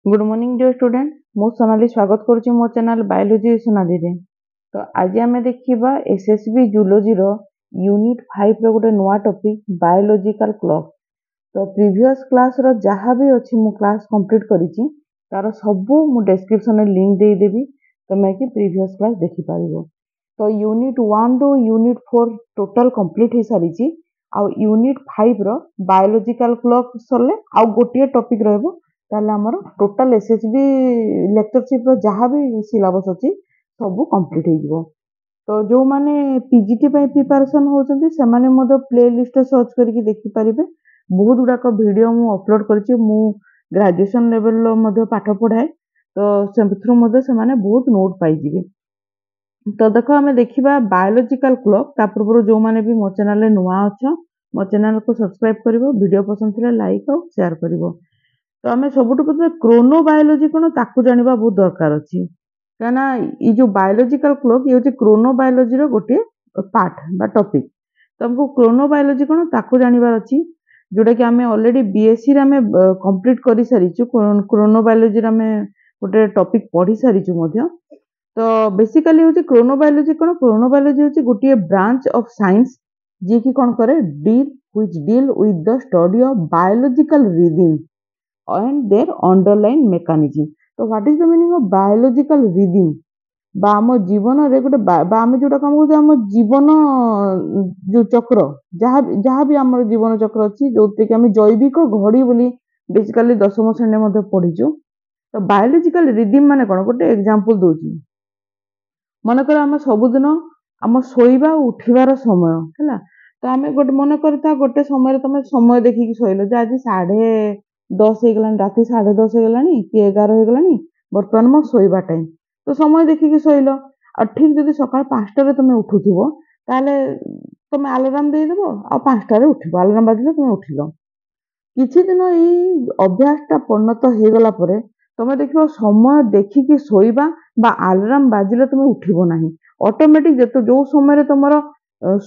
Good morning dear student मु सोनाली स्वागत करुच्ची मो चैनल बायोलॉजी सोनाली रे। तो आज आम देखा एसएसबी जूलॉजी रो यूनिट 5 रो गोटे नुआ टॉपिक बायोलॉजिकल क्लॉक। तो प्रीवियस क्लास रो जहाँ भी अच्छी मु क्लास कंप्लीट करिछि तार सब मु डिस्क्रिप्शन में लिंक दे देबी तमे कि प्रीवियस क्लास देखि पारिबो। तो यूनिट 1 रो यूनिट 4 टोटल कंप्लीट हो सारी आ यूनिट 5 रो बायोलॉजिकल क्लॉक सरले आ गोटे टॉपिक रहबो ताले हमर टोटल एसएसबी लेक्चरशिप रो जहाँ भी सिलेबस अछि सब कंप्लीट हो जिवो। तो जो माने पीजीटी पे प्रिपरेशन होचंती से माने मधे प्ले लिस्ट सर्च करके देखि पारिबे। बहुत गुडाक वीडियो मु अपलोड करछि। मु ग्रेजुएशन लेवल लो मधे पाठ पढाए तो सेथरु मधे से माने बहुत नोट पाई जिवे। तो देखो हमें देखिबा बायोलॉजिकल क्लॉक ता पूर्व जो माने भी मो चैनल रे नुआ अछ मो चैनल को सब्सक्राइब करिवो, वीडियो पसंद थिले लाइक और शेयर करिवो। तो आम सबुठ प्रथम क्रोनोबायोलॉजी कौन ताकू जानिबा बहुत दरकार अच्छी कहना ये जो बायोलॉजिकल क्लॉक ये हूँ क्रोनोबायोलॉजी रो गोटे पार्ट बा टॉपिक। तो हमको क्रोनोबायोलॉजी कौन ताकू जानिबार अच्छी जोटा कि आम ऑलरेडी बीएससी रे आम कंप्लीट कर सारिछु। क्रोनोबायोलॉजी रे आम गोटे टॉपिक पढ़ी सारिछु मध्य। तो बेसिकली हूँ क्रोनोबायोलॉजी कौन क्रोनोबायोलॉजी हूँ गोटे ब्रांच ऑफ साइंस जी की कौन करे deal with the study of biological rhythm and their underlying mechanism। तो what is the meaning of biological rhythm बा आम जीवन रे गोटे आम जोटा कम कहते आम जीवन जो चक्र जहाँ भी आम जीवन चक्र अच्छी जो कि आम जैविक घड़ी बोली बेसिकली 10वीं श्रेणी में पढ़ीचु। तो बायोलॉजिकल रिदम माने कौन गोटे एग्जांपल दूची मनकर आम सबुदिन आम शोइबा उठिबार समय है। तो आम गोटे मन करता गोटे समय तुम समय देखिकी शोइल जे आज 10:30 हो गलानी राति 10:30 हो गलानी कि 11 हो गलानी बर्तमान मो शोइबा टाइम। तो समय देखिकी शोइल आ ठीक जदि सकाळ 5टारे तुम उठुथिबो ताले तुम अलार्म दे देबो आ 5टारे उठिबो अलार्म बाजिले तुम उठिलो। किछि दिन ई अभ्यासटा परिणत हो गला परे तुम देखिबो समय देखिकी शोइबा बा अलार्म बाजिले तुम उठिबो नाही। ऑटोमेटिक जतो जो समय तुमर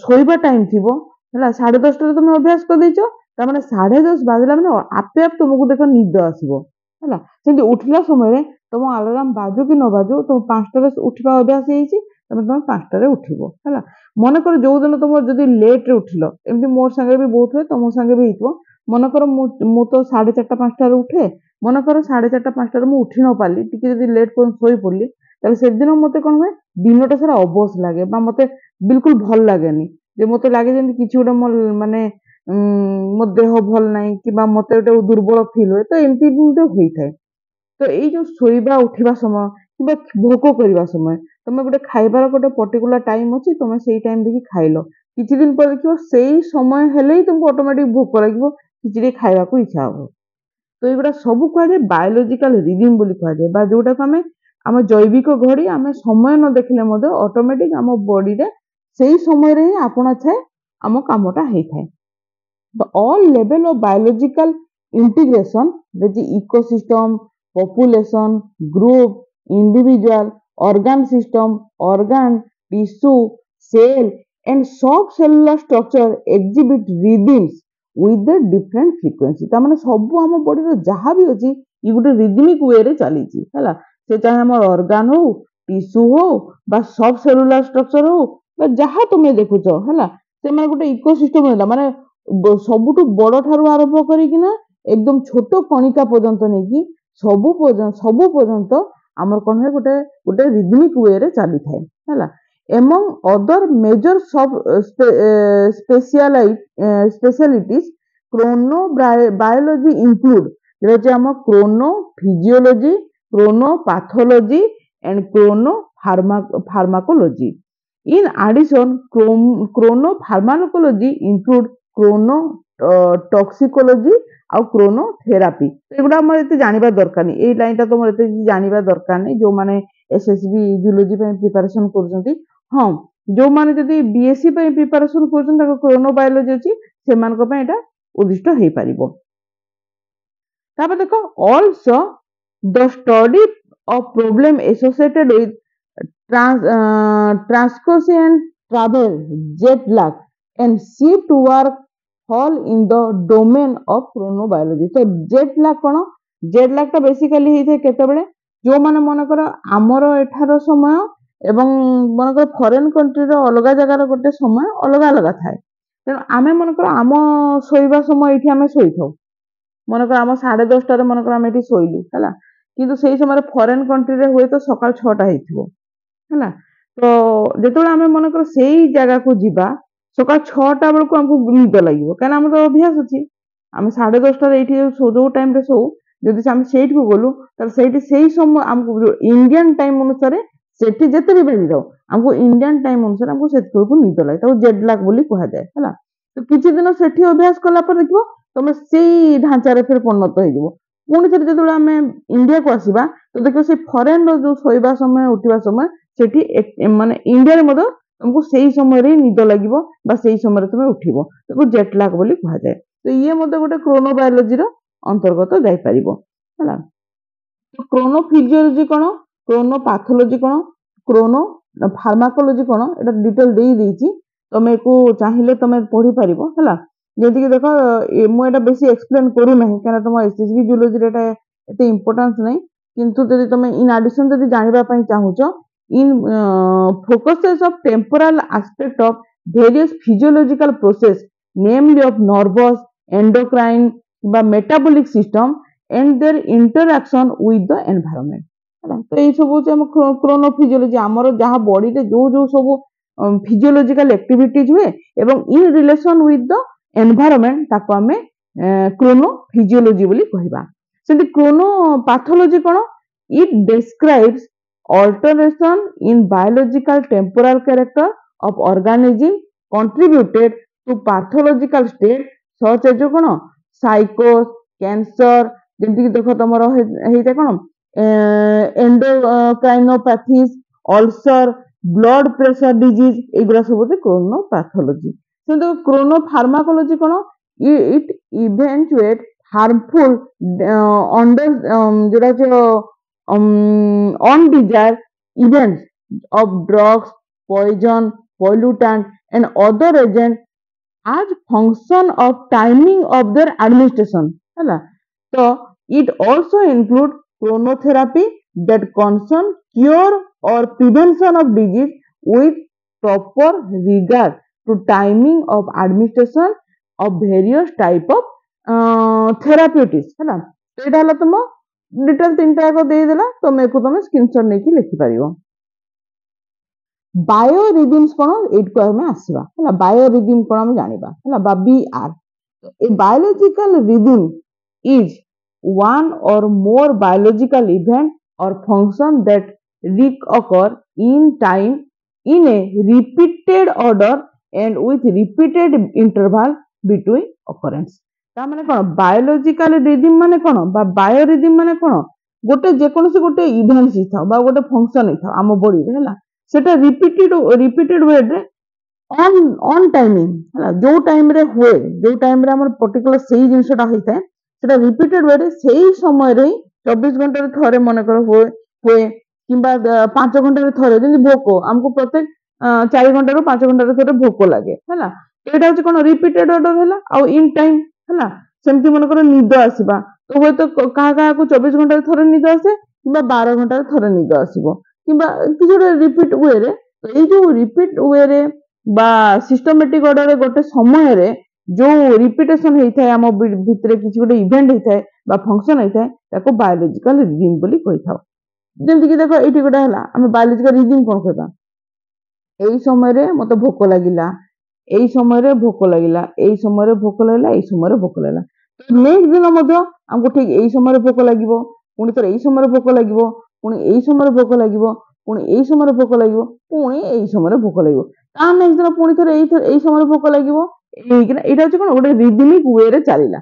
शोइबा टाइम थिबो हला 10:30 टारे तुम अभ्यास कर दैचो तार 10:30 बाजिला माने आपे आप तुमको देख निद आसीबो हला। सेंति उठिला समय तुम अलार्म बाजू कि न बाजू तुम 5टारे उठिबा अभ्यास हेछि तुम 5टारे उठिबो हला। मन कर जो दिन तुम जदि लेट रे उठिलो एमति मोर संगे भी बहुत हुए तुम संगे भी हितबो। मन कर मु तो 4:30 5टारे उठे मन कर 4:30 5टारे मु उठी न पाली टिके जदि लेट पर सोई पड़ली ताले से दिन मते कोन हुए दिनटा सारा अबस लागे बा मते बिल्कुल भल लागेनी जे मते लागे जे किछि गोटे माने मो देह भल नाई कि मते गोटे दुर्बल फील हुए। तो एमती भी होई थाए। तो ये जो शोइबा उठिबा समय कि भोक करबा समय तुम गोटे खाइबार गोटे पर्टिकुलर टाइम अछि तुम सेई टाइम देखि खाइलो किछि दिन पर देखिबो सेई समय हेले ही तुमको ऑटोमेटिक भोक लागिबो किछि खाइबा को इच्छा हो। तो ये सब कहुए बायोलॉजिकल रिदम बोली कहुए बा जोटा आम आम जैविक घड़ी आम समय न देखले ऑटोमेटिक आम बॉडी रे सेई समय रे ही आपना छाए आम कामटा होता है। The all level of biological integration that is ecosystem, population, group, individual, organ system, organ, tissue, cell and subcellular structure exhibit rhythms with the different frequency। ता माने सब आम बॉडी रो जहाँ भी अछि ये गोटे रिदमिक वे रे चलीछि हला। से चाहे हमर ऑर्गन हो टिश्यू हो बा सब सेलुलर स्ट्रक्चर हो बा जहाँ तुम देखुछ हला से माने गोटे इकोसिस्टम होला माने सबुठु बड़ ठारू आरंभ करिकिना एकदम छोट कणिका पर्यंत नहीं सबु पर्यंत आमर कौन है गोटे गोटे रिदमिक वे रे चली थाए हला। एमंग अदर मेजर सब स्पेशलिटीज क्रोनो बायोलॉजी इंक्लूड जे हम Chrono physiology Chrono pathology and Chrono pharmacology. In addition, chronopharmacology include chronotoxicology और chronotherapy। तो एगुड़ा हमर एते जानिबा दरकार नहीं। ए लाइन ता तो हमर एते जानिबा दरकार नहीं जो माने एसएसबी जूलॉजी पे प्रिपरेशन करजंती। हां जो माने जदी बीएससी पे प्रिपरेशन करजन ताको क्रोनोबायोलॉजी अछि से मान को पे एटा उद्दिष्ट हेई परिबो। तापर देखो also the study of problem associated with transcosient travel, jet lag and shift work fall in the domain of chronobiology। तो jet lag कौन जेड लैग बेसिकाली होता केतबेले जो माने मनकर आमर एठार समय एवं मनकर फॉरेन कंट्री रो अलग जगार गोटे समय अलग अलग थाए तेणु आमे मनकर आम शोइबा समय एठी आमे शोइथौ मनकर आम 10:30 मनकर आमे एठी शोइलु हला किंतु सेही समय फॉरेन कंट्री रे हुए तो सकाळ 6टा हेइथिबो हला तो जेतोले आमे मनकर सेही जगह को जिबा सकाळ 6टा बेलको हमको निद लागिवो काना हम तो अभ्यास अछि आमे 10:30 रे एठी जो टाइम रे सो जदि आमे सेठी को गलु त सेठी सेही समय हमको इंडियन टाइम अनुसार सेठी जेते भी बेली जाओ हमको इंडियन टाइम अनुसार हमको सेठी को निद लागे तो जेड लैग बोली कहा जाए हला तो किछि दिन सेठी अभ्यास कला पर देखिबो तमे सेही ढांचा रे फिर परिणत हो जिवो पुणी थरे जेतोले आमे इंडिया को आसीबा तो देखिबो से फॉरेन रो जो सोइबा समय उठिबा समय सेठी माने इंडिया रे मदो तुमको सेही समय रे निद लागिवो बा सेही समय रे तुमे उठिबो तो जेट लैग बोली कहा जाए तो ये मदे गोटे क्रोनोबायोलॉजी रो अंतर्गत जाई परिबो हला तो क्रोनो फिजियोलॉजी कोन क्रोनो पैथोलॉजी कोन क्रोनो फार्माकोलॉजी कोन एटा डिटेल देई देइची तमे को चाहिले तमे पढी परिबो हला जेति कि देखो मु एटा बेसी एक्सप्लेन करू नाही कारण तुम एसएसबी जूलॉजी रे एटा एते इंपोर्टेंस नाही किंतु जदि तमे इन एडिशन जदि जानिबा पई चाहुचो in focuses of temporal aspect of various physiological process namely of nervous endocrine বা metabolic system and their interaction with the environment तो ये सब होचे हम क्रोनोफिजियोलॉजी हमर जहा बॉडी रे जो जो सब फिजियोलॉजिकल एक्टिविटीज हुए एवं in relation with the environment ताको हमें क्रोनोफिजियोलॉजी बोली कहबा सेंति क्रोनोपैथोलॉजी कोन it describes alteration in biological temporal character of organism contributed to pathological state such as cone साइकोस cancer जेंति देखो तमरो हेइते कोन एंडोक्राइनोपैथीज अल्सर ब्लड प्रेशर डिजीज एगुरा सब होते क्रोनोपैथोलॉजी सेंतो क्रोनोफार्माकोलॉजी कोन इट इवेंचुएट हार्मफुल अंडर जेटा जो undesired events of drugs, poison, pollutant and other agents as function of timing of their administration. So it also includes chronotherapy that concern cure or prevention of disease with proper regard to timing of administration of various type of therapeutics. है ना तो ये डाला तुम detail 3टा को दे देला तो मेरे को तुम स्क्रीनशॉट लेके लिखि परियो बायोरिदम्स कोन एट को हमें आसीबा हला बायोरिदम कोन हम जानिबा हला बा बीआर a biological rhythm is one or more biological event or function that reoccur in time in a repeated order and with repeated interval between occurrence ता माने कोन बायोलॉजिकल रिदम माने कोन बा बायोरिदम माने कोन गोटे जे कोनसे गोटे इवेंट हि था बा गोटे फंक्शन हि था हम बॉडी रे हला सेटा रिपीटेड वे रे ऑन टाइमिंग हला जो टाइम रे हुए जो टाइम रे हमर पर्टिकुलर सेही जिंसटा होई था सेटा रिपीटेड वे रे सेही समय रे 24 घंटा रे थरे मन कर हुए किबा 5 घंटा रे थरे जेंति भोको हमको प्रत्येक 4 घंटा रो 5 घंटा रे थरे भोको लागे हला एटा होचे कोन रिपीटेड ऑर्डर हला आ इन टाइम हला सेमति मन कर निद आसीबा तो होय तो कहा कहा को 24 घंटा रे थरे निद आसे किबा 12 घंटा रे थरे निद आसीबो किबा किछो रिपीट वे रे तो ए जो रिपीट वे रे बा सिस्टमैटिक ऑर्डर रे गोटे समय रे जो रिपीटेशन हेई थाए हम भितरे किछि गोटे इवेंट हेई थाए बा फंक्शन हेई थाए ताको बायोलॉजिकल रिदम बोली कहि थाओ जेंति कि देखो एठी गोटे हला हम बायोलॉजिकल रिदम कोन कहबा एई समय रे मते भोक लागिला एई समय रे भोक लागिला एई समय रे भोक लागिला एई समय रे भोक लागिला तो नेक्स्ट दिन मधे हमको ठीक एई समय रे भोक लागिवो पुणी तर एई समय रे भोक लागिवो पुणी एई समय रे भोक लागिवो पुणी एई समय रे भोक लागिवो पुणी एई समय रे भोक लागिवो ता नेक्स्ट दिन पुणी तर एई समय रे भोक लागिवो एइकना एटा होचे कोन गोटे रिदमिक वे रे चलिला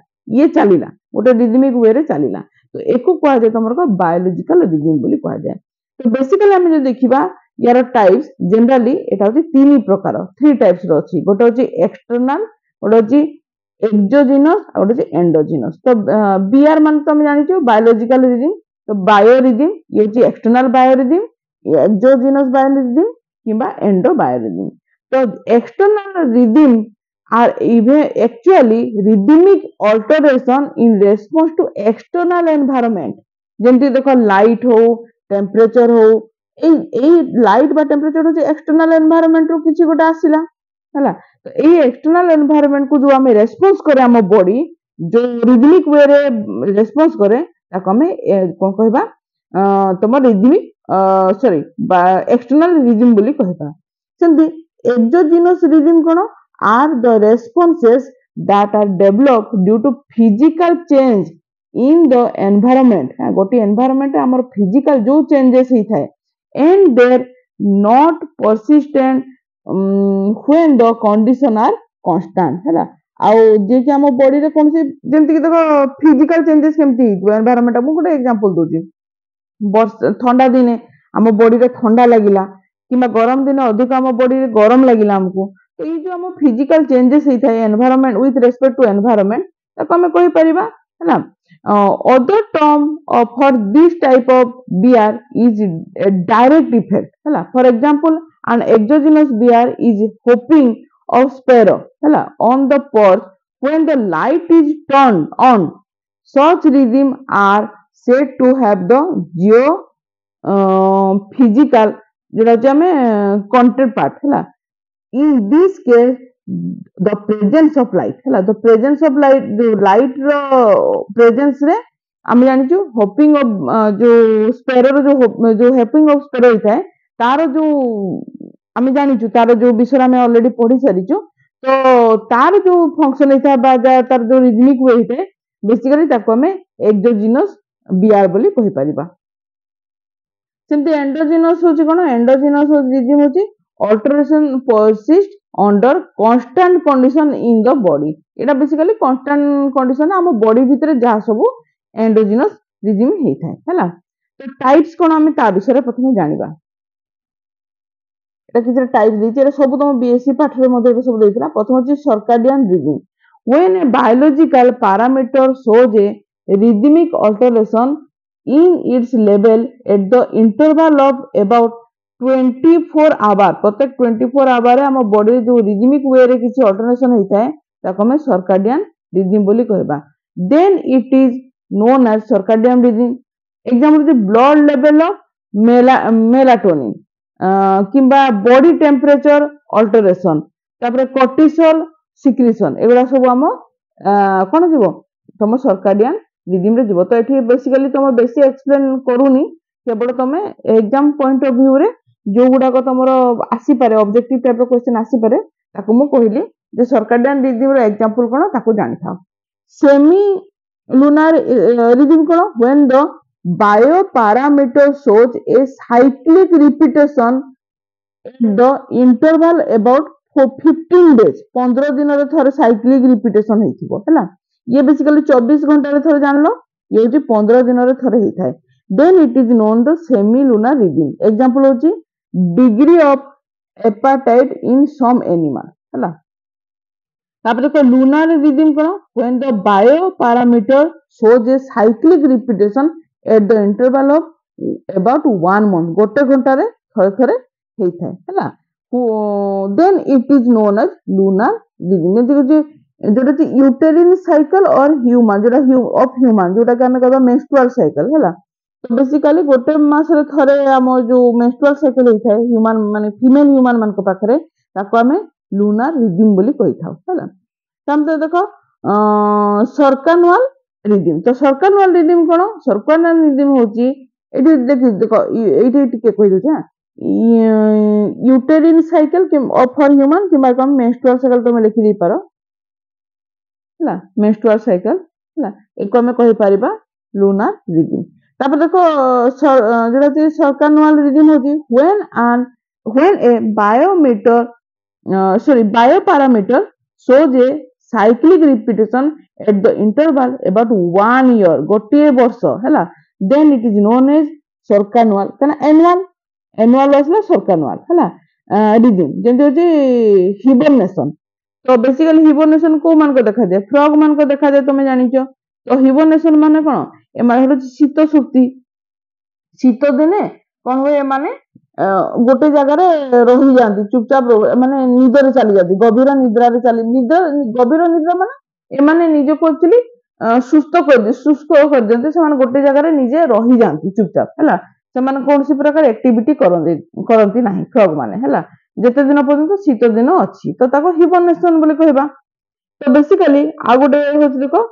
गोटे रिदमिक वे रे चलिला तो एको कहा जाय तमर को बायोलॉजिकल रिदम बोली कहा जाय तो बेसिकली हम जो देखिबा यार टाइप्स जनरली एटा होचे तीन प्रकार 3 टाइप्स रो अछि गोटे होचे एक्सटर्नल गोटे होचे एक्सोजिनस और गोटे होचे एंडोजिनस तो बीआर मान तुम जानि छ बायोलॉजिकल रिदम तो बायोरिदम ये होचे एक्सटर्नल बायोरिदम एक्सोजिनस बायोरिदम किबा एंडो बायोरिदम तो external rhythm are even actually rhythmic alteration in response to external environment ଯେମିତି ଦେଖ ଲାଇଟ୍ ହଉ ଟେମ୍ପରେଚର ହଉ ଏଇ ଲାଇଟ୍ ବା ଟେମ୍ପରେଚର ହଉଛି ଏକ୍ସଟର୍ନାଲ ଏନଭାୟରନମେଣ୍ଟ ରୁ କିଛି ଗୋଟେ ଆସିଲା ହେଲା ତ ଏଇ ଏକ୍ସଟର୍ନାଲ ଏନଭାୟରନମେଣ୍ଟ କୁ ଯୋଉ ଆମେ ରେସ୍ପନ୍ସ करे ଆମ ବଡି ଯୋଉ ରିଦମିକ ୱେ ରେ ରେସ୍ପନ୍ସ करे ତାକୁ ଆମେ କଣ କହିବା ତମ ରିଦମିକ ସରି ବା ଏକ୍ସଟର୍ନାଲ ରିଦମ ବୋଲି କହିବା ସେମିତି exogenous rhythm କଣ are the responses that are developed due to physical change in the environment गोटे environment आमर physical जो changes ही थाए and they are not persistent when the condition are constant है आउ जे कि आम बॉडी रे कौन से जेमति कि देखो फिजिकल चेंजेस केमति एनवायरनमेंट मु गोटे एग्जांपल दोची ठंडा दिने आम बॉडी रे ठंडा लागिला किंबा गरम दिने अधिक आम बॉडी रे गरम लागिला हमको तो ये जो आम फिजिकल चेंजेस ही थाए environment with respect to environment ताको हमें कहि परिबा है ना other term for this type of bear is a direct effect है for example an exogenous bear is hopping of sparrow है on the perch when the light is turned on such rhythm are said to have the geo physical जोटा जे हमें content part है in this case the presence of light है the presence of light जो light रो presence रे हम जानी जो hopping of जो sparrow जो hopping of sparrow होता है तारो जो हम जानी जो तारो जो विषय में ऑलरेडी पढ़ी सारी जो तो तार जो फंक्शन होता है बा तार जो रिदमिक वे होता है बेसिकली ताको हमें एक्सोजिनस बीआर बोली कहि परिबा सेमती एंडोजिनस होची कोन एंडोजिनस रिदम होची alteration persist under constant condition in the body Etah basically constant condition हम बॉडी भीतर जहा सब एंडोजिनस रिदम हेई थाए हैला तो टाइप्स कोन हम ता विषय रे प्रथम जानिबा एटा किछरा टाइप देछि एटा सब तुम बीएससी पाठ रे मध्ये सब देथिला प्रथम होची circadian rhythm when a biological parameter shows A rhythmic alteration in its level at the interval of about 24 hour प्रत्येक 24 hour रे हम बॉडी जो rhythmic way रे किछि अल्टरनेशन होइताय ताको हम सर्काडियन रिदम बोली कहबा then it is known as circadian rhythm example जे ब्लड लेवल ऑफ मेलाटोनिन किंबा बॉडी टेम्परेचर अल्टरेशन तापर कोर्टिसोल सिक्रीशन एगुडा सब हम कोन जीवो तुम सर्काडियन रिदम रे जीवो तो एठी बेसिकली तुम बेसी एक्सप्लेन करूनी केवल तुम एग्जाम पॉइंट ऑफ व्यू रे जो गुडा को तुमरो आसी पारे ऑब्जेक्टिव टाइप रो क्वेश्चन आसी पारे ताको मु कहिली जे सर्काडियन रिदम रो एग्जांपल कोन ताको जानि थाओ सेमी लुनार रिदम कोन when the bioparameter shows a cyclic repetition at the interval about 15 days 15 दिन रे थरे cyclic repetition हेथिबो हैला ये बेसिकली 24 घंटा रे थरे जानलो ये जे 15 दिन रे थरे हेथाय then it is known the semi lunar rhythm example होची degree of appetite in some animal हैला तापर देखो lunar rhythm cone when the bioparameter shows a cyclic repetition at the interval of about 1 month गोटे घंटा रे थरे थरे हेथाय हैला then it is known as lunar rhythm देखो जे जोटा जे यूटेरिन साइकिल और ह्यूमन जोटा ऑफ ह्यूमन जोटा कि हमें कहबा मेंस्ट्रुअल साइकिल हैला तो बेसिकली गोटे मास रे थरे हम जो मेंस्ट्रुअल साइकिल हेथाय ह्यूमन माने फीमेल ह्यूमन मान को पाखरे ताको हमें लुनार रिदम बोली कहि थाउ हैला तम तो देखो सर्कानुअल रिदम तो सर्कानुअल रिदम कोन सर्कानुअल रिदम होची एठी देखो एठी टिके कहि दोछा यूटेरिन साइकिल कि फॉर ह्यूमन कि कम मेंस्ट्रुअल साइकिल तो मैं लिखि दी पारो हैला मेंस्ट्रुअल साइकिल हैला एको हमें कहि परिबा लुनार रिदम तापर देखो जेटा जे सर्कानुअल रिदम होची when a bioparameter shows a cyclic repetition at the interval about 1 year गोटे वर्ष हैला then it is known as सर्कानुअल कना एनुअल असला सर्कानुअल हैला रिदम जेंते होची हिबरनेशन तो बेसिकली हिबरनेशन को मान को देखा जाए फ्रॉग मान को देखा जाए तुम जानिचो तो हिबरनेशन माने कोन ए माने होची शीत सुक्ति शीत दिने कौन हुए माने गोटे जगह रही जाती चुपचाप माने निदर चली जाती गभीर निद्रा चली गभीर निद्रा माने एमाने निजको एक्चुअली सुस्थ कर दियंती से गोटे जगह निजे रही जाती चुपचाप है से कौन सी प्रकार एक्टिविटी करती नहीं फ्रग माने है जेते दिन पर्यंत शीत दिन अच्छी तो ताको हिबरनेशन बोली कहबा तो बेसिकली आ गोटे होची देखो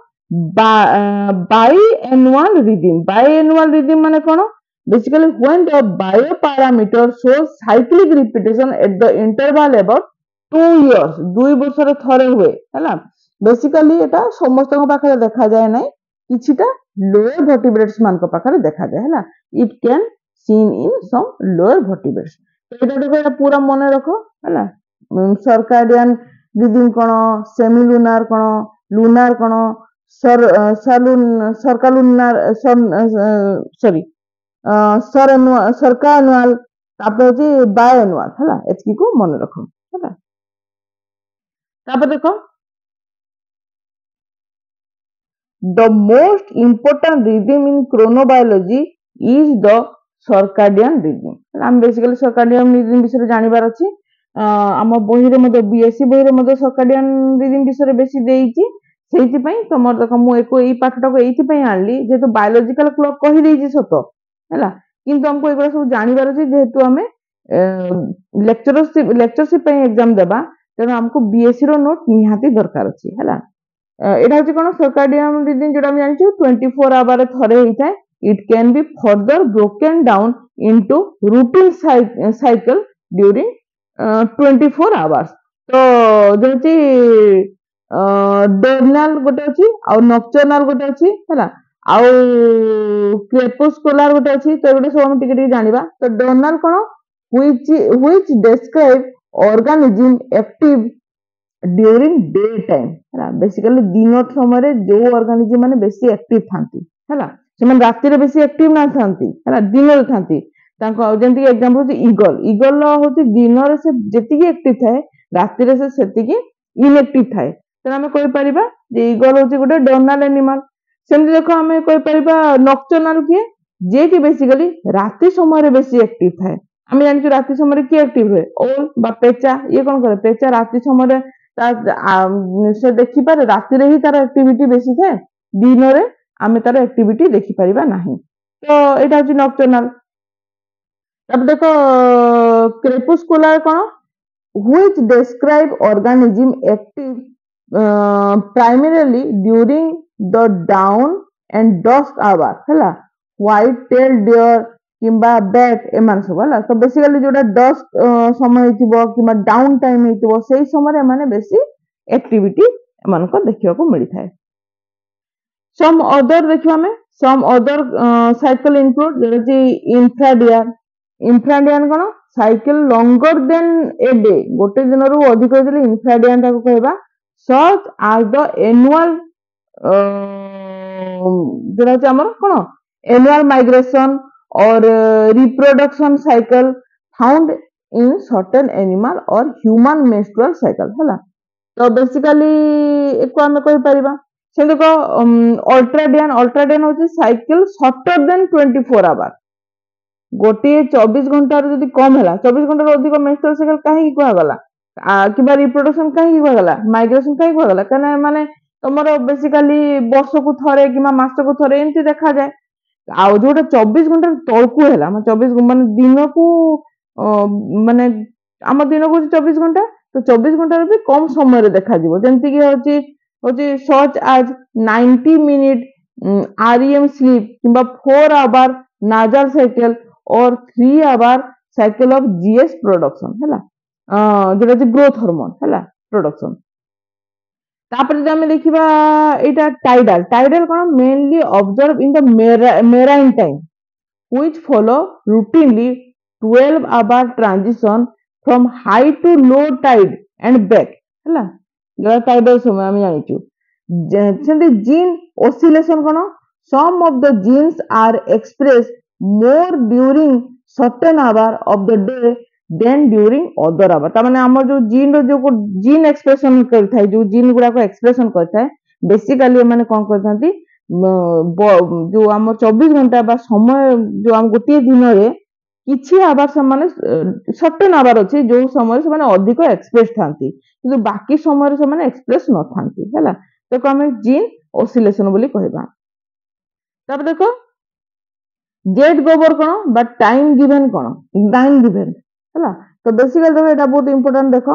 बायएनुअल रिदम माने कोन basically when the bioparameter shows cyclic repetition at the interval about 2 years 2 वर्षर थरे हुए हैला बेसिकली एटा समस्त पाखरे देखा जाए नै किछिटा लोअर वर्टिब्रेट्स मान को पाखरे देखा जाए हैला it can seen in some lower vertebrates तो एटा देखो एटा पूरा मने रखो हैला सर्काडियन रिदम कोन सेमिलुनार कोन लुनार कोन सर्कालुनार सॉरी सर्कानुअल बायएनुअल है एचकी को मन रख देखो the most important rhythm in chronobiology is the circadian rhythm हम बेसिकली सर्काडियन रिदम विषय जानिबार अछि आम बही रे मते बीएससी बही रे मते सर्काडियन रिदम विषय बेसी देइछि सेहि पई तमर देखो मु एको एई पाठटा को एइथि पई आनली जेतु बायोलॉजिकल क्लॉक कहि देइछि सतो हैला किंतु हमको एगुड़ा सब जानिबार अछि जेहेतु हमें लेक्चरशिप पे एग्जाम देबा तेनो हमको बीएससी रो नोट निहाती दरकार अछि हैला एटा होछि कोन सर्काडियन रिदम जोटा हम जानिछु 24 आवर थरे हिताय it can be further broken down into routine cycle during 24 hours तो जेति डोर्नल गोटे अछि और नॉक्टर्नल गोटे अछि हैला आउ क्रेपुस्कुलर गोटे अछि तो गोटे सब हम टिके जानिबा तो डोर्नल कोन which describe organism active during day time हैला बेसिकली दिन समय रे जो ऑर्गेनिज्म माने बेसी एक्टिव थांती हैला से राति रे बेसी एक्टिव ना थांती हैला दिन रे थांती तांको जेंति एग्जांपल होची ईगल होची दिन रे से जेतिकी एक्टिव थाए राति रे से सेतिकी इनएक्टिव थाए त हमें कहि परिबा जे ईगल होची गोटे डोर्नल एनिमल सेमती देखो हमें कहि परिबा नॉक्टर्नल किए जे कि बेसिकली राति समय रे बेसी एक्टिव थाए हमें जानिछु राति समय रे की एक्टिव हुए ओल बा पेचा ये कोन करे पेचा राति समय रे से देखि पारे राति रे ही तार एक्टिविटी बेसी थाए दिन रे हमें तार एक्टिविटी देखि परिबा नाही तो एटा होची नॉक्टर्नल तब देखो क्रेपुस्कुलर कोन which describe organism active primarily during the dawn and dusk hour हैला white tailed deer किंबा bat एमान सब हैला तो बेसिकली जोटा डस्क समय हिथिबो किंबा डाउन टाइम हिथिबो सेही समय रे माने बेसी एक्टिविटी एमान को देखियो को मिली थाए सम अदर देखियो हमें सम अदर साइकिल इंक्लूड जे इंफ्राडियन कोन cycle longer than a day गोटे दिन रो अधिक होइले इंफ्राडियन ता को कहबा such as the annual जोटा होची हमर कोन annual migration or reproduction cycle found in certain animal or human menstrual cycle हैला तो बेसिकली एको हम कहि परिबा से देखो अल्ट्राडियन होची साइकिल शॉर्टर देन 24 आवर गोटे 24 घंटा रो जदी कम हैला 24 घंटा रो अधिक मेंस्ट्रुअल साइकिल काहे कहवा गला कि रिप्रोडक्शन कहीं कहला माइग्रेशन कहीं कहला कहना माने तुमर बेसिकली वर्ष को थरे कि मास को थरे एमती देखा जाए आ जोटा 24 घंटा तळकु हैला 24 माने दिन को माने हम दिन को 24 घंटा तो 24 घंटा रे भी कम समय रे देखा जीवो जेंति कि होची सच आज 90 मिनिट REM स्लीप किंबा 4 आवर नाजल साइकिल और 3 hour cycle of GS production हैला जोटा ग्रोथ हार्मोन हैला प्रोडक्शन तापर जे हम देखिबा एटा टाइडल कोन mainly observed in the marine time which follow routinely 12 hour transition from high to low tide and back हैला जोटा टाइडल समय हम जानिछु सेंती जीन ऑसिलेशन कोन some of the genes are express more during certain hour of the day than during other hour ता माने हमर जो जीन रो जो जीन एक्सप्रेशन करथाय जो जीन गुडा को एक्सप्रेशन करथाय बेसिकली माने कोन करथांती जो हम 24 घंटा बा समय जो हम गोटे दिन रे କିଛି ଆବାର ସେମାନେ ସର୍ଟେନ ଆବାର ଅଛି ଯୋଉ ସମୟରେ ସେମାନେ ଅଧିକ ଏକ୍ସପ୍ରେସ ଥାନ୍ତି କିନ୍ତୁ ବାକି ସମୟରେ ସେମାନେ ଏକ୍ସପ୍ରେସ ନଥାନ୍ତି ହେଲା ତାକୁ ଆମେ ଜିନ୍ ଅସିଲେସନ ବୋଲି କହିବା। ତାପରେ ଦେଖ ଜେଟ୍ ଗୋବର କଣ বা টাইম গিভেন কଣ টাইম গিভেন ହେଲା ତ বেসিক্যালি দেখো এটা বহুত ইম্পর্টেন্ট দেখো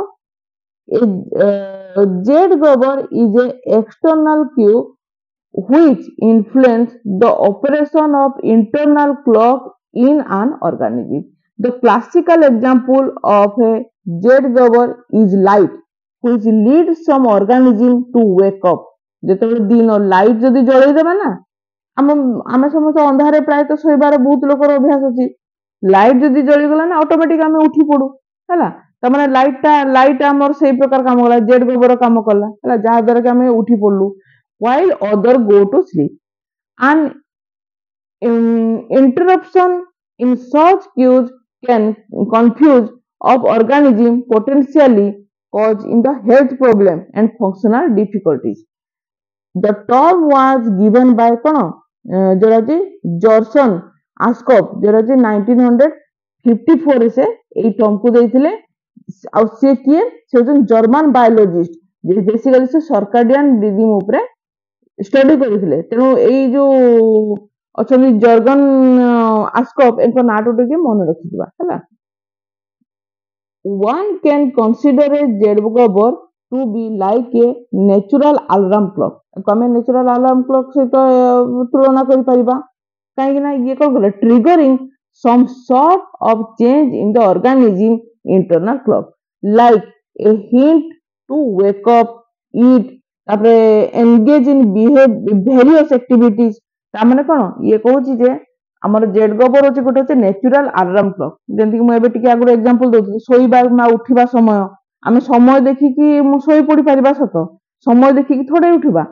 zeitgeber is a external cue which influence the operation of internal clock in an organism. The classical example of a jet gober is light, which leads some organism to wake up. যেତେବେଳେ দিন light যদি জଳେଇ ଦେବା ନା ଆମେ ସମସ୍ତେ ଅନ୍ଧାରରେ ପ୍ରାୟତଃ ଶୋଇବାର ବହୁତ ଲୋକର ଅଭ୍ୟାସ ଅଛି ଲାଇଟ୍ ଯଦି ଜଳିଗଲା ନା ଅଟୋମେଟିକ ଆମେ ଉଠି ପଡୁ ହେଲା ତାମାନେ ଲାଇଟ୍ ଆମର ସେଇ ପ୍ରକାର କାମ କଲା ଜେଟ୍ ଗୋବର କାମ କଲା ହେଲା ଯାହା ଦ୍ୱାରା କି ଆମେ ଉଠି ପଡିଲୁ while others go to sleep. An interruption in such cues can confuse of organism potentially cause in the health problem and functional difficulties. The term was given by जोड़ा जी जॉर्सन आस्कॉप जोड़ा जी 1954 से এই टर्म को देइथिले आ से किए से जर्मन बायोलॉजिस्ट जे basically से circadian rhythm ऊपर स्टडी करथिले तेणु एई जो अछनी जर्गन आस्कॉप एको नाटो टिके मन रखिबा हला one can consider a jet gober to be like a natural alarm clock कमे नेचुरल अलार्म क्लॉक सहित तुलना कर परिबा काहे ना ये को triggering some sort of change in the organism internal clock like a hint to wake up eat तापरे एंगेज इन वेरियस एक्टिविटीज ता माने कोन ये कहूची जे हमर जेड गोबर होची गोटे होची नेचुरल अलार्म क्लॉक जेंति कि मु एबे टिके आगु एग्जांपल दोची सोईबा ना उठिबा समय आमे समय देखि कि मु सोई पड़ी परिबा सत समय देखि कि थोड़े उठिबा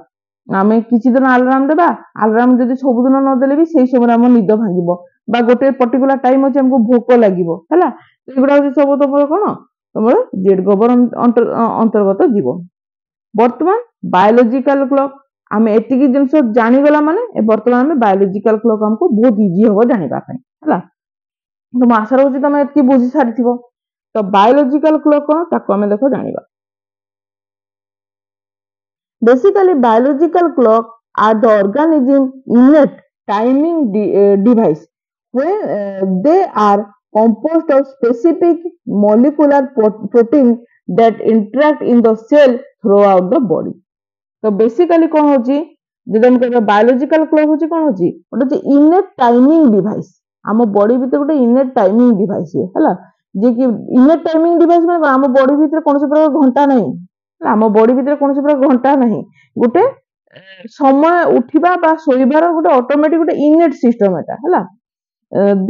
आमे किछि दिन अलार्म देबा अलार्म जदि सब दिन न देले भी सेही समय हम निद भांगिबो बा गोटे पर्टिकुलर टाइम अछि हमको भोक लागिबो हैला एगुडा होची सब तमरो कोन तमरो जेड गोबर अंतर्गत जीवो वर्तमान बायोलॉजिकल क्लॉक आमे एतिकी जिंस जानि गला माने वर्तमान में बायोलॉजिकल क्लॉक हमको बहुत इजी हो जानिबा पई हैला तो म आशा रहउची तमे एतिकी बुझी सारिथिबो तो बायोलॉजिकल क्लॉक कोन ताको आमे देखो जानिबा Basically, biological clock are the organism innate timing device when they are composed of specific molecular proteins that interact in the cell throughout the body. तो बेसिकली कौन होची जब हम कहबा बायोलॉजिकल क्लॉक होची कौन होची ओटा होची इनेट टाइमिंग डिवाइस हम बॉडी भीतर गोटे इनेट टाइमिंग डिवाइस हैला जे कि इनेट टाइमिंग डिवाइस माने हम बॉडी भीतर कोनसे प्रकार घंटा नहीं आम बॉडी भीतर कोनसे प्रकार घंटा नहीं गोटे समय उठिबा बा सोइबार गोटे ऑटोमेटिक गोटे इनेट सिस्टम एटा हैला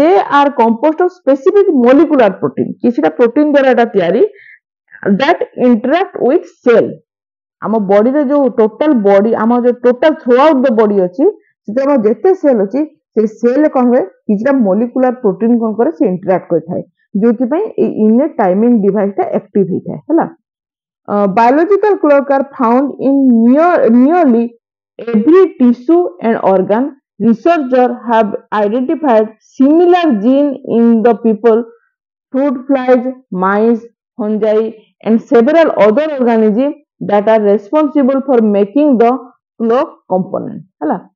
they are composed of specific molecular protein किछटा प्रोटीन द्वारा एटा तयारी दैट इंटरैक्ट विथ सेल आम बॉडी रे जो टोटल बॉडी आम जो total throughout the body अछि सेते हम जेते सेल अछि से सेल कोन होय किछटा मोलिकुलर प्रोटीन कोन करे से इंटरैक्ट करय थाए जोति पई ए इनेट टाइमिंग डिवाइस ता एक्टिव हि थाए हैला biological clock are found in nearly every tissue and organ. Researchers have identified similar genes in the people, fruit flies, mice, fungi, and several other organisms that are responsible for making the clock component. Hala.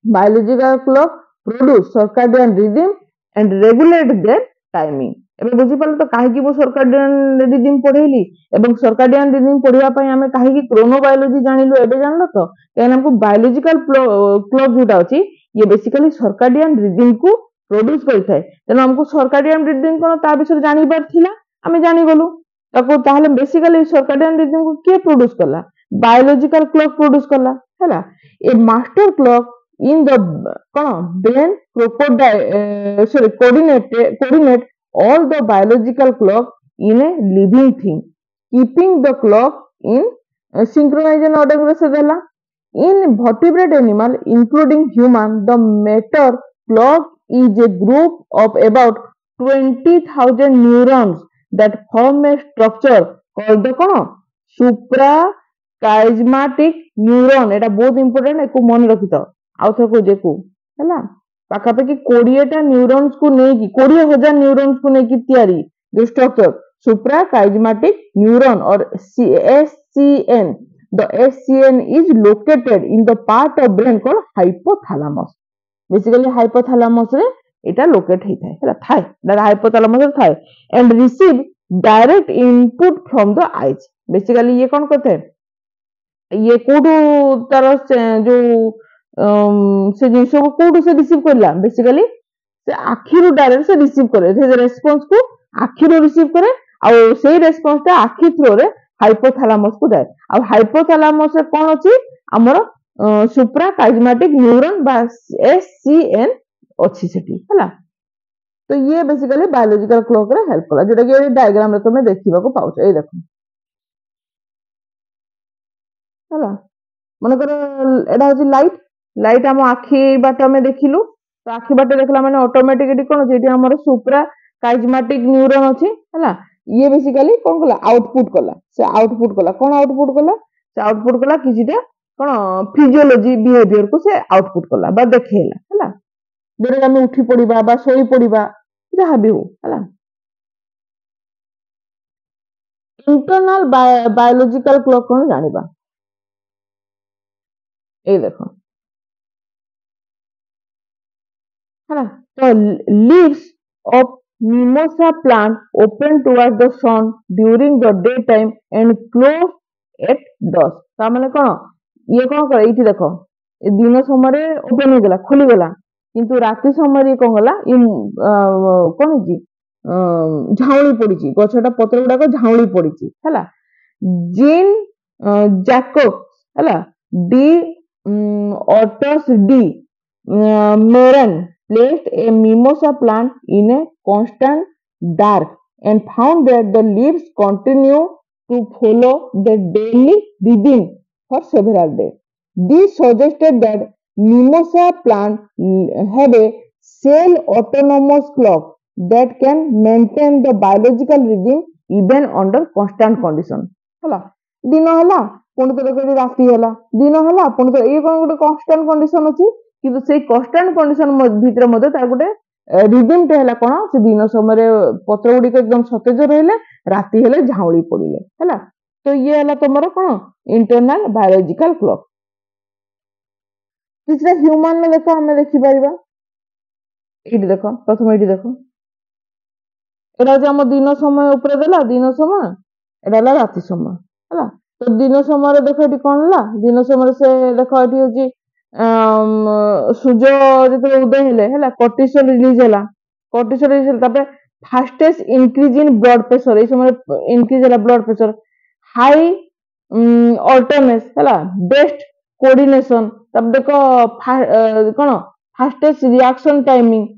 Biological clock produce circadian rhythm and regulate their timing. एबे बुझी पाल तो काहे की वो circadian rhythm पढेली एवं circadian rhythm पढिया पई हमें काहे की क्रोनोबायोलॉजी जानिलु एबे जानलो तो काहे हमको बायोलॉजिकल क्लॉक जोटा अछि ये बेसिकली सर्काडियन रिदम को प्रोड्यूस करथाय तेन हमको सर्काडियन रिदम कोन ता विषय जानि बार थिला हमें जानि गलु ताको ताहले बेसिकली सर्काडियन रिदम को के प्रोड्यूस करला बायोलॉजिकल क्लॉक प्रोड्यूस करला हैला a master clock in the कोन brain coordinate all the biological clock in a living thing, keeping the clock in synchronization order से देला. In vertebrate animal, including human, the matter clock is a group of about 20,000 neurons that form a structure called the कौन suprachiasmatic neuron. एटा बहुत important एको मन रखितो आउ थको जेको हैला पाखापाखि 20टा neurons को नहीं 20,000 न्यूरॉन्स को नहीं तैयारी जो स्ट्रक्चर सुप्रा काइजमेटिक न्यूरॉन और SCN the SCN is located in the part of brain called hypothalamus basically hypothalamus रे एटा लोकेट हेता है थाए दैट हाइपोथैलेमस रे थाए and receive direct input from the eyes basically ये कौन करते हैं ये कोडू तार जो से जिनिस को कोडू से रिसीव करला बेसिकली से आखिरु डायरेक्ट से रिसीव करे से रेस्पॉन्स को आखिरु रिसीव करे और सेही रेस्पॉन्स ता आखि थ्रू रे हाइपोथैलेमस को जाए और हाइपोथैलेमस रे कोन अछि हमर सुप्रा काइजमेटिक न्यूरॉन बा SCN अच्छी सेठी हला तो ये बेसिकली बायोलॉजिकल क्लॉक रे हेल्प कला जेटा कि डायग्राम रे तुमे देखिबा को पाउछ ए देखो हला मन कर एडा होची लाइट लाइट हम आखी बाटा में देखिलु तो आखी बाटा देखला माने ऑटोमेटिकली कोन जेटी हमर सुप्रा काइजमेटिक न्यूरॉन अछि हला ये बेसिकली कोन कला आउटपुट कला कोन आउटपुट कला से आउटपुट कला किछिटा कोन फिजियोलॉजी बिहेवियर को से आउटपुट कला बा देखेला हला जेटा हम उठी पड़िबा बा सोई पड़िबा जहा भी हो हला इंटरनल बायोलॉजिकल क्लॉक कोन जानिबा ए देखो हला तो leaves of mimosa plant open towards the sun during the daytime and close at dusk ता माने कोन ये कोन करे इठी देखो ए दिन समय ओपन हो गेला खुली गेला किंतु राति समय कोन गला कोन जी झाउली पड़ी गछटा पत्र गुडा को झाउली पड़ी हला जीन जैकब हला डी ऑटस डी मेरन placed a mimosa plant in a constant dark and found that the leaves continue to follow the daily rhythm for several days. This suggested that mimosa plant have a cell autonomous clock that can maintain the biological rhythm even under constant condition. हला दिन हला पुणी तो राति हला दिन हला पुणी तो ये कौन गोटे constant condition अछि किंतु से कन्स्टांट कंडीशन भीतर मध्य तार गोटे रिदम टे हला कोन से दिन समय पत्र गुडी एकदम सतेज रहले राति हेले झाउली पड़िले हला तो ये हला तमरो कोन इंटरनल बायोलॉजिकल क्लॉक किछरा ह्यूमन में देखो हमें देखि परिबा एठी देखो प्रथम एठी देखो एटा जे हम दिन समय ऊपर देला दिन समय एटा हला राति समय हला तो दिन समय देखो एठी कोन हला दिन समय से देखो एठी होची सूर्य जो उदय हेले हला कोर्टिसोल रिलीज हेला तापर fastest increase in blood pressure ए समय इंक्रीज हेला ब्लड प्रेशर हाई अल्टरनेस हला बेस्ट कोऑर्डिनेशन तब देखो कोन fastest reaction timing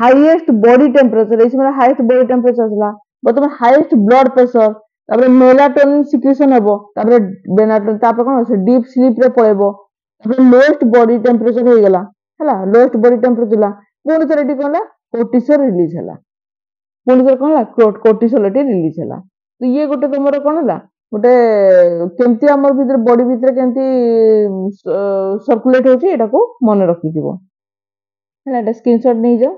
highest body temperature ए समय हाईएस्ट बॉडी टेम्परेचर हला बतम हाईएस्ट ब्लड प्रेशर तापर मेलाटोनिन सिक्रेशन हेबो तापर बेनाटोन तापर कोन से डीप स्लीप रे पळेबो लोएस्ट बॉडी टेम्परेचर हो गला हला लोएस्ट बॉडी टेम्परेचर ला पुणी थरे टी कोला कोर्टिसोल रिलीज हला पुणी थरे कोला कोर्टिसोल टी रिलीज हला तो ये गोटे तमरो कोन हला गोटे केमती हमर भीतर बॉडी भीतर केमती सर्कुलेट होची एटा को मन रखि दिबो हला एटा स्क्रीनशॉट नै जाओ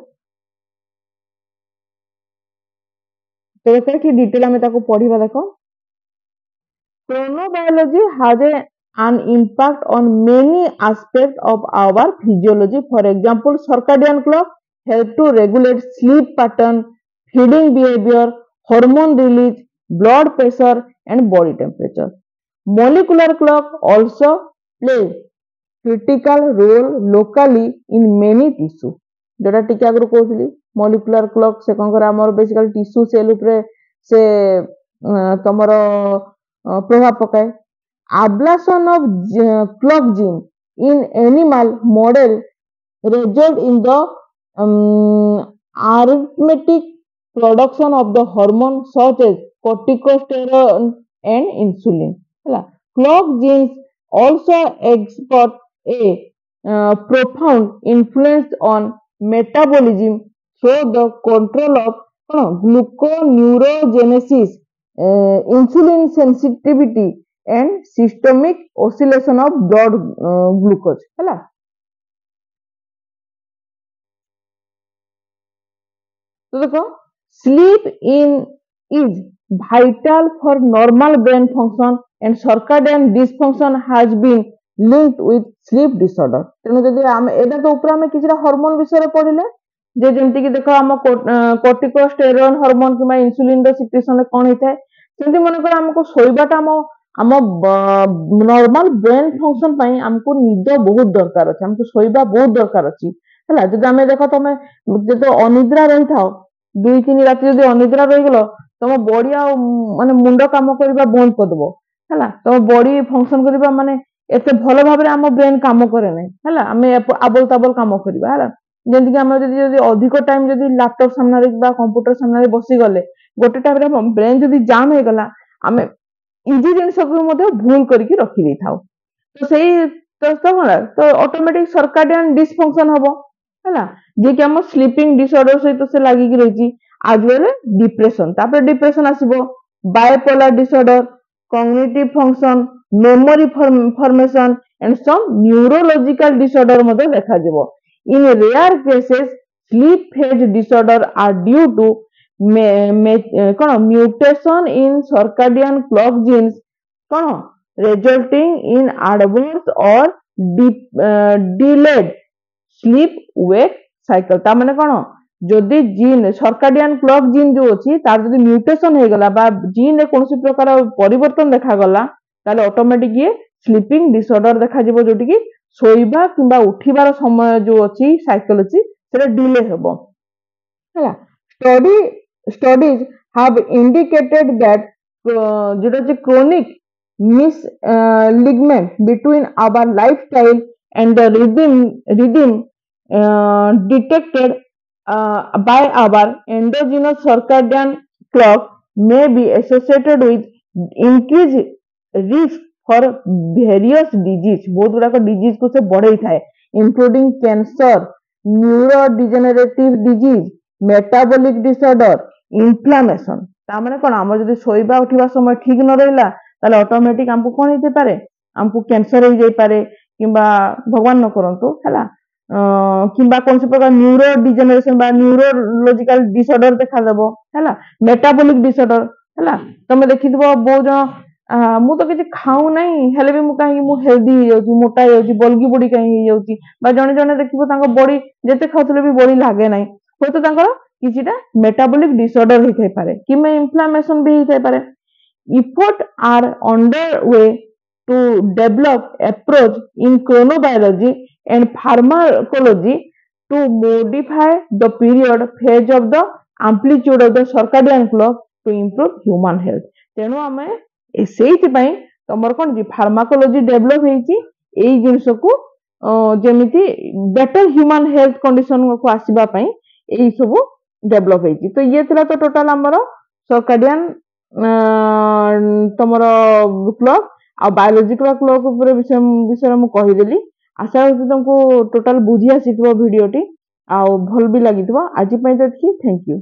तो एटा डिटेल हमें ताको पढिबा देखो chronobiology has an impact on many aspects of our physiology. For example, circadian clock help to regulate sleep pattern, feeding behavior, hormone release, blood pressure, and body temperature. Molecular clock also plays critical role locally in many tissue. जोटा टिके आगु कहली molecular clock से कोन करा हमर basically tissue cell ऊपर से तमर प्रभाव पकाए ablation of clock gene in animal model result in the arithmetic production of the hormone such as corticosteroid and insulin. Clock genes also exert a profound influence on metabolism through the control of gluconeurogenesis, insulin sensitivity and systemic oscillation of blood glucose. तो देखो sleep in is vital for normal brain function and circadian dysfunction has been linked with sleep disorder ତେଣୁ ଯଦି ଆମେ ଏଇଟା ତ ଉପରେ ଆମେ କିଛିଟା ହରମୋନ ବିଷୟରେ ପଢିଲେ ଯେ ଯେମିତି କି ଦେଖ ଆମ କର୍ଟିକୋଷ୍ଟେରୋନ ହରମୋନ କିମ୍ବା ଇନସୁଲିନ ର ସିକ୍ରେସନ ରେ କଣ ହେଇଥାଏ ସେମିତି ମନେକର ଆମକୁ ଶୋଇବାଟା ଆମ ନର୍ମାଲ ବ୍ରେନ ଫଙ୍କସନ ପାଇଁ ଆମକୁ ନିଦ ବହୁତ ଦରକାର ଅଛି ଆମକୁ ଶୋଇବା ବହୁତ ଦରକାର ଅଛି ହେଲା ଯଦି ଆମେ ଦେଖ ତମେ ଯଦି ଅନିଦ୍ରା ରହିଥାଅ 2-3 ରାତି ଯଦି ଅନିଦ୍ରା ରହିଗଲ ତମ ବଡି ଆଉ ମାନେ ମୁଣ୍ଡ କାମ କରିବା ବନ୍ଦ କରିଦବ ହେଲା ତମ ବଡି ଫଙ୍କସନ କରିବା ମାନେ ଏତେ ଭଲ ଭାବରେ ଆମ ବ୍ରେନ କାମ କରେ ନାହିଁ ହେଲା ଆମେ ଆବଲ ତାବଲ କାମ କରିବା ହେଲା ଯେମିତିକି ଆମେ ଯଦି ଅଧିକ ଟାଇମ ଯଦି ଲାପଟପ ସାମ୍ନାରେ ବା କମ୍ପ୍ୟୁଟର ସାମ୍ନାରେ ବସିଗଲେ ଗୋଟେ ଟାଇମରେ ବ୍ରେନ ଯଦି ଜାମ୍ ହେଇଗଲା ଆମେ ଇଜି ଜିନିଷକୁ ମଧ୍ୟ ଭୁଲ କରିକି ରଖିଦେଇଥାଉ ତ ସେଇ ତ ଅଟୋମେଟିକ ସର୍କାଡିଆନ ଡିସଫଙ୍କସନ ହବ ହେଲା ଯିଏକି ଆମ ସ୍ଲିପିଂ ଡିସଅର୍ଡର ସହିତ ସେ ଲାଗିକି ରହିଛି as well as depression ତାପରେ depression ଆସିବ bipolar disorder cognitive function memory formation and some neurological disorder ମଧ୍ୟ ଦେଖାଯିବ in rare cases sleep phase disorder are due to କଣ mutation in circadian clock genes କଣ resulting in adverse or delayed sleep wake cycle ତା ମାନେ କଣ ଯଦି ଜିନ୍ ସର୍କାଡିଆନ କ୍ଲକ୍ ଜିନ୍ ଯୋଉ ଅଛି ତାର ଯଦି ମ୍ୟୁଟେସନ ହେଇଗଲା ବା ଜିନ୍ ରେ କୌଣସି ପ୍ରକାର ପରିବର୍ତ୍ତନ ଦେଖାଗଲା ତାହେଲେ ଅଟୋମେଟିକ ଇଏ ସ୍ଲିପିଂ ଡିସଅର୍ଡର ଦେଖାଯିବ ଯୋଉଠିକି ଶୋଇବା କିମ୍ବା ଉଠିବାର ସମୟ ଯୋଉ ଅଛି ସାଇକେଲ ଅଛି ସେଟା ଡିଲେ ହେବ ହେଲା studies have indicated that ଯୋଉଟା ଅଛି chronic misalignment between our lifestyle and the rhythm detected by our endogenous circadian clock may be associated with increased risk for various disease बहुत गुड़ाक disease को से बढ़ाई थाए including cancer neurodegenerative disease metabolic disorder inflammation ता माने कोन हम जदी सोइबा उठिबा समय ठीक न रहला ताले ऑटोमेटिक हमको कोन हेते पारे हमको कैंसर हो जाई पारे किबा भगवान न करंतु हला किंबा कौन से प्रकार न्यूरो डिजेनरेशन बा न्यूरोलॉजिकल डिसऑर्डर देखा देबो हैला मेटाबॉलिक डिसऑर्डर हैला तमे देखितबो बहुत मु तो किछि खाऊ नाही हेले भी मु काहे मु हेल्दी हो जाउची मोटा हो जाउची बल्गी बॉडी काहे हो जाउची बा जने जने देखिबो तांको बॉडी जेते खाउतले भी बॉडी लागे नाही होय तो तांको किछिटा मेटाबॉलिक डिसऑर्डर ही थाई पारे किमे इन्फ्लेमेशन भी थाई पारे effort are underway to develop approach in chronobiology and pharmacology to modify the period phase of the amplitude of the circadian clock to improve human health ତେଣୁ ଆମେ ସେଇଥି ପାଇଁ ତମର कोन जी pharmacology develop हेची एई जिंस को जेमिति बेटर ह्यूमन हेल्थ कंडीशन को आसीबा पई एई सब डेवलप हेची तो ये थिला तो टोटल हमरो सर्काडियन तमरो क्लॉक आ बायोलॉजिकल क्लॉक ऊपर विषय मु कहि देली आशा होची तुमको टोटल बुझी आसीतबो वीडियोटी आ भल भी लागितबो आज पई तो थैंक यू